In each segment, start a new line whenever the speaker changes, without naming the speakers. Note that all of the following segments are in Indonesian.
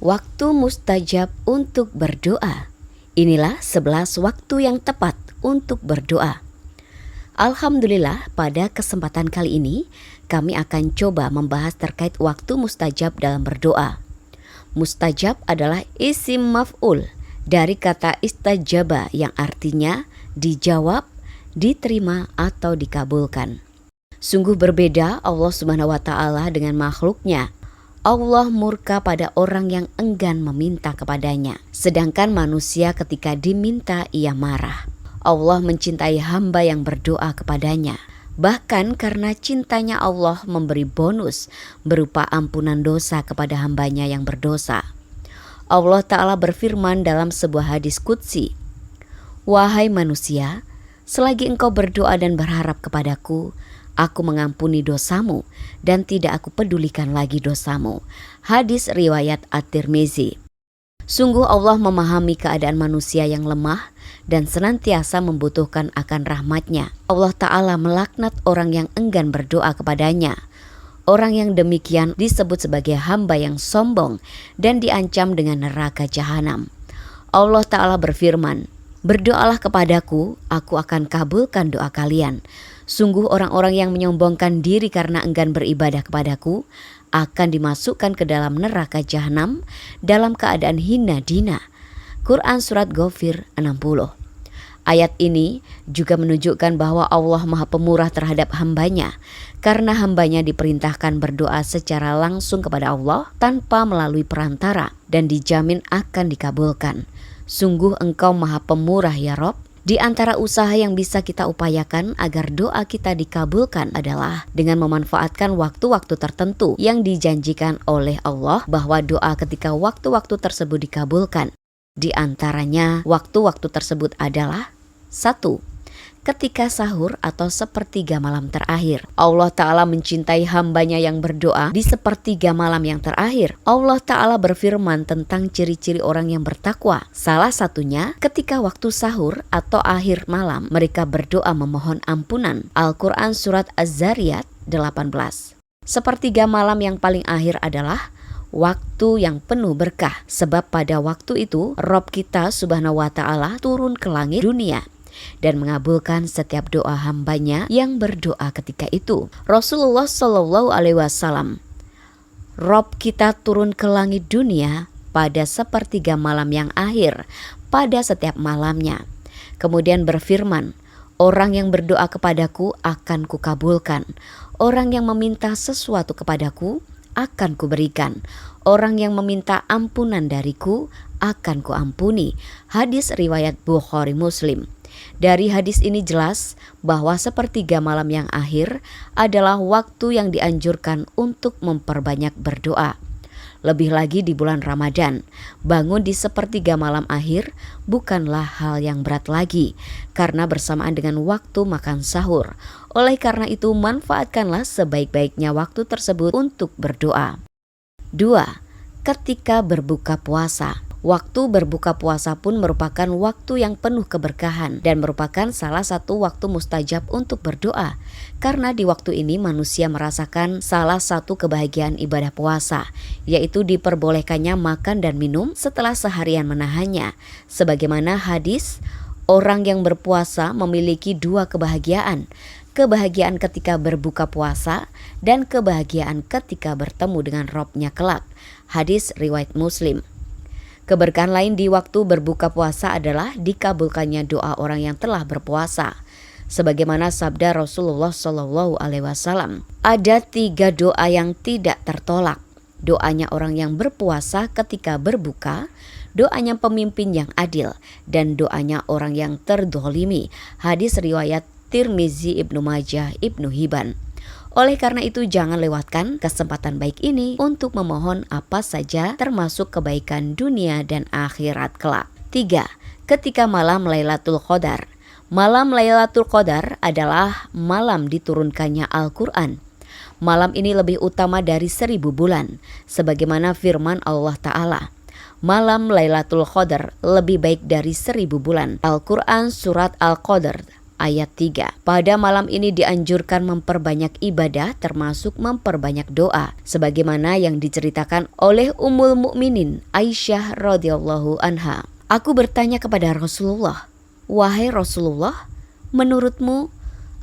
Waktu mustajab untuk berdoa. Inilah 11 waktu yang tepat untuk berdoa. Alhamdulillah, pada kesempatan kali ini kami akan coba membahas terkait waktu mustajab dalam berdoa. Mustajab adalah isim maf'ul dari kata istajaba yang artinya dijawab, diterima atau dikabulkan. Sungguh berbeda Allah Subhanahu wa Ta'ala dengan makhluknya. Allah murka pada orang yang enggan meminta kepadanya, sedangkan manusia ketika diminta ia marah. Allah mencintai hamba yang berdoa kepadanya. Bahkan karena cintanya Allah memberi bonus berupa ampunan dosa kepada hambanya yang berdosa. Allah Ta'ala berfirman dalam sebuah hadis qudsi, "Wahai manusia, selagi engkau berdoa dan berharap kepadaku, aku mengampuni dosamu dan tidak aku pedulikan lagi dosamu." Hadis riwayat At-Tirmizi. Sungguh Allah memahami keadaan manusia yang lemah dan senantiasa membutuhkan akan rahmatnya. Allah Ta'ala melaknat orang yang enggan berdoa kepadanya. Orang yang demikian disebut sebagai hamba yang sombong dan diancam dengan neraka jahanam. Allah Ta'ala berfirman, "Berdoalah kepadaku, aku akan kabulkan doa kalian. Sungguh orang-orang yang menyombongkan diri karena enggan beribadah kepadaku akan dimasukkan ke dalam neraka jahanam dalam keadaan hina dina." Quran Surat Ghafir 60. Ayat ini juga menunjukkan bahwa Allah Maha Pemurah terhadap hambanya, karena hambanya diperintahkan berdoa secara langsung kepada Allah tanpa melalui perantara dan dijamin akan dikabulkan. Sungguh Engkau Maha Pemurah ya Rob. Di antara usaha yang bisa kita upayakan agar doa kita dikabulkan adalah dengan memanfaatkan waktu-waktu tertentu yang dijanjikan oleh Allah bahwa doa ketika waktu-waktu tersebut dikabulkan. Di antaranya waktu-waktu tersebut adalah 1. Ketika sahur atau sepertiga malam terakhir. Allah Ta'ala mencintai hambanya yang berdoa di sepertiga malam yang terakhir. Allah Ta'ala berfirman tentang ciri-ciri orang yang bertakwa. Salah satunya ketika waktu sahur atau akhir malam mereka berdoa memohon ampunan. Al-Quran Surat Az-Zariyat 18. Sepertiga malam yang paling akhir adalah waktu yang penuh berkah. Sebab pada waktu itu Rob kita Subhanahu wa Ta'ala turun ke langit dunia dan mengabulkan setiap doa hambanya yang berdoa ketika itu. Rasulullah Shallallahu Alaihi Wasallam, Rob kita turun ke langit dunia pada sepertiga malam yang akhir pada setiap malamnya. Kemudian berfirman, "Orang yang berdoa kepadaku akan kukabulkan. Orang yang meminta sesuatu kepadaku akan kuberikan. Orang yang meminta ampunan dariku akan kuampuni." Hadis riwayat Bukhari Muslim. Dari hadis ini jelas bahwa sepertiga malam yang akhir adalah waktu yang dianjurkan untuk memperbanyak berdoa. Lebih lagi di bulan Ramadan, bangun di sepertiga malam akhir bukanlah hal yang berat lagi karena bersamaan dengan waktu makan sahur. Oleh karena itu manfaatkanlah sebaik-baiknya waktu tersebut untuk berdoa. 2. Ketika berbuka puasa. Waktu berbuka puasa pun merupakan waktu yang penuh keberkahan dan merupakan salah satu waktu mustajab untuk berdoa. Karena di waktu ini manusia merasakan salah satu kebahagiaan ibadah puasa, yaitu diperbolehkannya makan dan minum setelah seharian menahannya. Sebagaimana hadis, orang yang berpuasa memiliki dua kebahagiaan. Kebahagiaan ketika berbuka puasa dan kebahagiaan ketika bertemu dengan Robnya kelak. Hadis riwayat Muslim. Keberkahan lain di waktu berbuka puasa adalah dikabulkannya doa orang yang telah berpuasa. Sebagaimana sabda Rasulullah Shallallahu Alaihi Wasallam, ada 3 doa yang tidak tertolak. Doanya orang yang berpuasa ketika berbuka, doanya pemimpin yang adil, dan doanya orang yang terdolimi. Hadis riwayat Tirmizi, Ibnu Majah, Ibnu Hibban. Oleh karena itu jangan lewatkan kesempatan baik ini untuk memohon apa saja termasuk kebaikan dunia dan akhirat kelak. 3. Ketika malam Lailatul Qadar. Malam Lailatul Qadar adalah malam diturunkannya Al-Quran. Malam ini lebih utama dari 1000 bulan. Sebagaimana firman Allah Ta'ala, malam Lailatul Qadar lebih baik dari 1000 bulan. Al-Quran Surat Al-Qadar ayat 3. Pada malam ini dianjurkan memperbanyak ibadah termasuk memperbanyak doa. Sebagaimana yang diceritakan oleh Ummul Mukminin Aisyah radhiyallahu anha. Aku bertanya kepada Rasulullah, "Wahai Rasulullah, menurutmu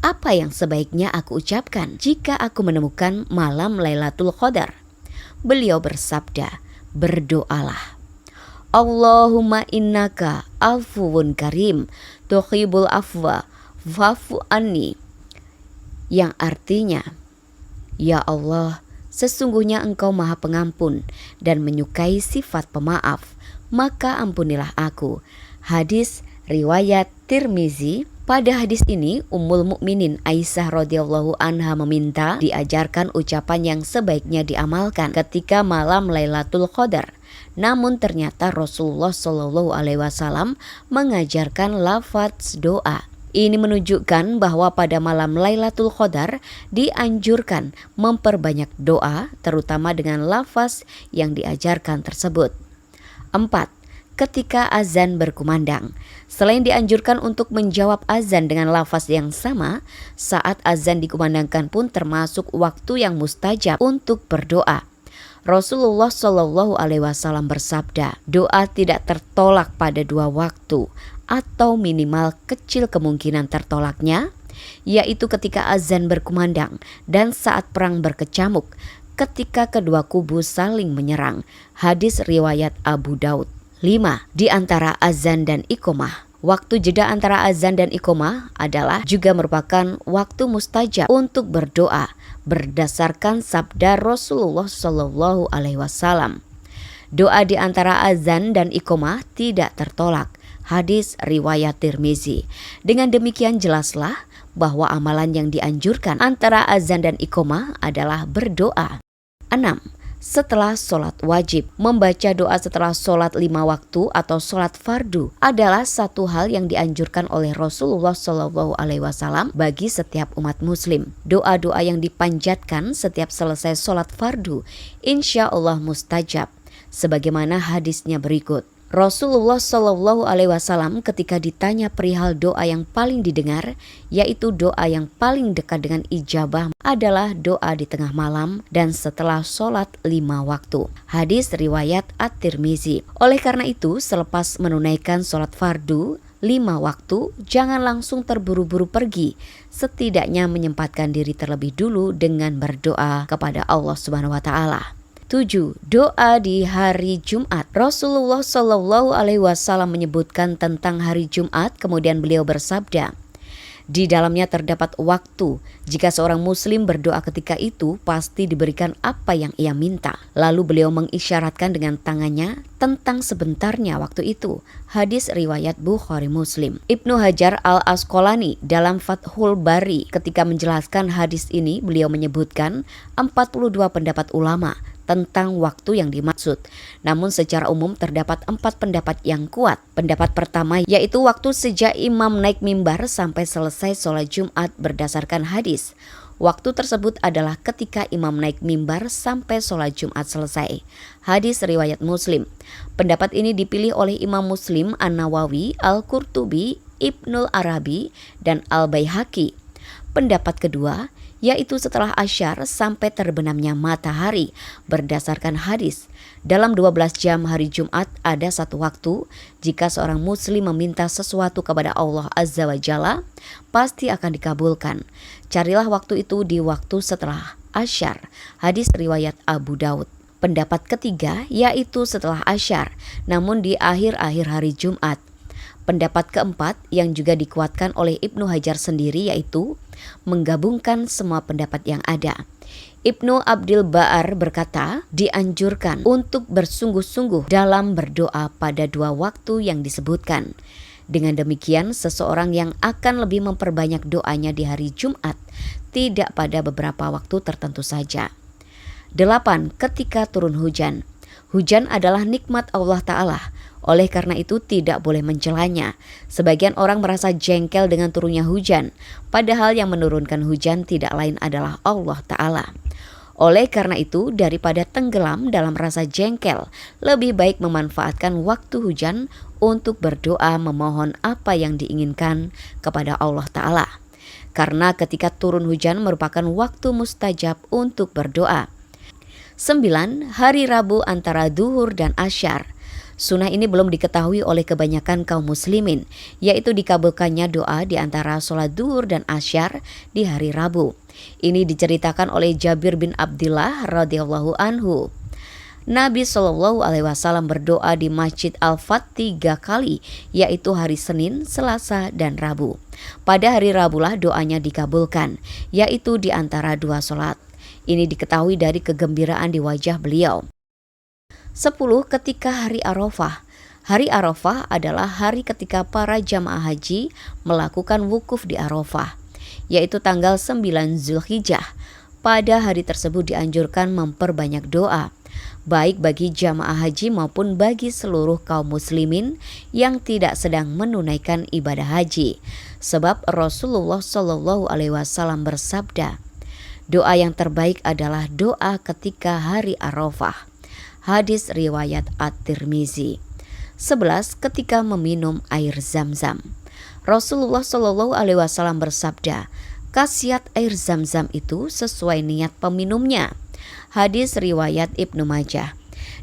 apa yang sebaiknya aku ucapkan jika aku menemukan malam Lailatul Qadar?" Beliau bersabda, "Berdoalah. Allahumma innaka afuwun karim, tuhibbul afwa, fa'fu anni." Yang artinya, "Ya Allah, sesungguhnya Engkau Maha Pengampun dan menyukai sifat pemaaf, maka ampunilah aku." Hadis riwayat Tirmizi. Pada hadis ini, Ummul Mukminin Aisyah radhiyallahu anha meminta diajarkan ucapan yang sebaiknya diamalkan ketika malam Lailatul Qadar. Namun ternyata Rasulullah Shallallahu Alaihi Wasallam mengajarkan lafaz doa. Ini menunjukkan bahwa pada malam Lailatul Qadar dianjurkan memperbanyak doa, terutama dengan lafaz yang diajarkan tersebut. 4. Ketika azan berkumandang. Selain dianjurkan untuk menjawab azan dengan lafaz yang sama, saat azan dikumandangkan pun termasuk waktu yang mustajab untuk berdoa. Rasulullah Shallallahu Alaihi Wasallam bersabda, doa tidak tertolak pada 2 waktu atau minimal kecil kemungkinan tertolaknya, yaitu ketika azan berkumandang dan saat perang berkecamuk, ketika kedua kubu saling menyerang. Hadis riwayat Abu Daud. 5. Di antara azan dan iqomah. Waktu jeda antara azan dan iqomah adalah juga merupakan waktu mustajab untuk berdoa berdasarkan sabda Rasulullah Shallallahu Alaihi Wasallam. Doa di antara azan dan iqomah tidak tertolak. Hadis riwayat Tirmizi. Dengan demikian jelaslah bahwa amalan yang dianjurkan antara azan dan iqomah adalah berdoa. 6. Setelah sholat wajib. Membaca doa setelah sholat 5 waktu atau sholat fardu adalah satu hal yang dianjurkan oleh Rasulullah Shallallahu Alaihi Wasallam bagi setiap umat muslim. Doa-doa yang dipanjatkan setiap selesai sholat fardu insya Allah mustajab. Sebagaimana hadisnya berikut. Rasulullah Shallallahu Alaihi Wasallam ketika ditanya perihal doa yang paling didengar, yaitu doa yang paling dekat dengan ijabah adalah doa di tengah malam dan setelah sholat 5 waktu. Hadis riwayat At-Tirmizi. Oleh karena itu, selepas menunaikan sholat fardu 5 waktu, jangan langsung terburu-buru pergi. Setidaknya menyempatkan diri terlebih dulu dengan berdoa kepada Allah Subhanahu wa Ta'ala. 7. Doa di hari Jumat. Rasulullah Shallallahu Alaihi Wasallam menyebutkan tentang hari Jumat, kemudian beliau bersabda, di dalamnya terdapat waktu. Jika seorang muslim berdoa ketika itu, pasti diberikan apa yang ia minta. Lalu beliau mengisyaratkan dengan tangannya tentang sebentarnya waktu itu. Hadis riwayat Bukhari Muslim. Ibnu Hajar Al-Asqalani dalam Fathul Bari ketika menjelaskan hadis ini, beliau menyebutkan 42 pendapat ulama tentang waktu yang dimaksud. Namun secara umum terdapat 4 pendapat yang kuat. Pendapat pertama yaitu waktu sejak imam naik mimbar sampai selesai sholat Jumat berdasarkan hadis. Waktu tersebut adalah ketika imam naik mimbar sampai sholat Jumat selesai. Hadis riwayat Muslim. Pendapat ini dipilih oleh Imam Muslim, An-Nawawi, Al-Qurtubi, Ibnul Arabi, dan Al-Baihaqi. Pendapat kedua yaitu setelah asyar sampai terbenamnya matahari berdasarkan hadis. Dalam 12 jam hari Jumat ada satu waktu, jika seorang muslim meminta sesuatu kepada Allah Azza wa Jalla, pasti akan dikabulkan. Carilah waktu itu di waktu setelah asyar. Hadis riwayat Abu Daud. Pendapat ketiga yaitu setelah asyar, namun di akhir-akhir hari Jumat. Pendapat keempat yang juga dikuatkan oleh Ibnu Hajar sendiri yaitu menggabungkan semua pendapat yang ada. Ibnu Abdil Ba'ar berkata, dianjurkan untuk bersungguh-sungguh dalam berdoa pada 2 waktu yang disebutkan. Dengan demikian, seseorang yang akan lebih memperbanyak doanya di hari Jumat, tidak pada beberapa waktu tertentu saja. 8. Ketika turun hujan. Hujan adalah nikmat Allah Ta'ala. Oleh karena itu tidak boleh mencelanya. Sebagian orang merasa jengkel dengan turunnya hujan, padahal yang menurunkan hujan tidak lain adalah Allah Ta'ala. Oleh karena itu, daripada tenggelam dalam rasa jengkel, lebih baik memanfaatkan waktu hujan untuk berdoa memohon apa yang diinginkan kepada Allah Ta'ala. Karena ketika turun hujan merupakan waktu mustajab untuk berdoa. 9. Hari Rabu antara duhur dan asyar. Sunnah ini belum diketahui oleh kebanyakan kaum muslimin, yaitu dikabulkannya doa di antara sholat duhur dan asyar di hari Rabu. Ini diceritakan oleh Jabir bin Abdullah radhiyallahu anhu. Nabi SAW berdoa di Masjid Al-Fat 3 kali, yaitu hari Senin, Selasa, dan Rabu. Pada hari Rabulah doanya dikabulkan, yaitu di antara 2 sholat. Ini diketahui dari kegembiraan di wajah beliau. 10. Ketika hari Arafah. Hari Arafah adalah hari ketika para jamaah haji melakukan wukuf di Arafah, yaitu tanggal 9 Zulhijjah. Pada hari tersebut dianjurkan memperbanyak doa, baik bagi jamaah haji maupun bagi seluruh kaum muslimin yang tidak sedang menunaikan ibadah haji. Sebab Rasulullah SAW bersabda, doa yang terbaik adalah doa ketika hari Arafah. Hadis riwayat At-Tirmizi. 11. Ketika meminum air Zam-Zam. Rasulullah SAW bersabda, khasiat air Zam-Zam itu sesuai niat peminumnya. Hadis riwayat Ibnu Majah.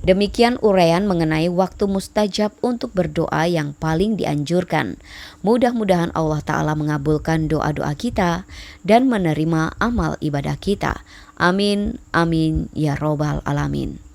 Demikian uraian mengenai waktu mustajab untuk berdoa yang paling dianjurkan. Mudah-mudahan Allah Ta'ala mengabulkan doa-doa kita dan menerima amal ibadah kita. Amin, amin, ya robbal alamin.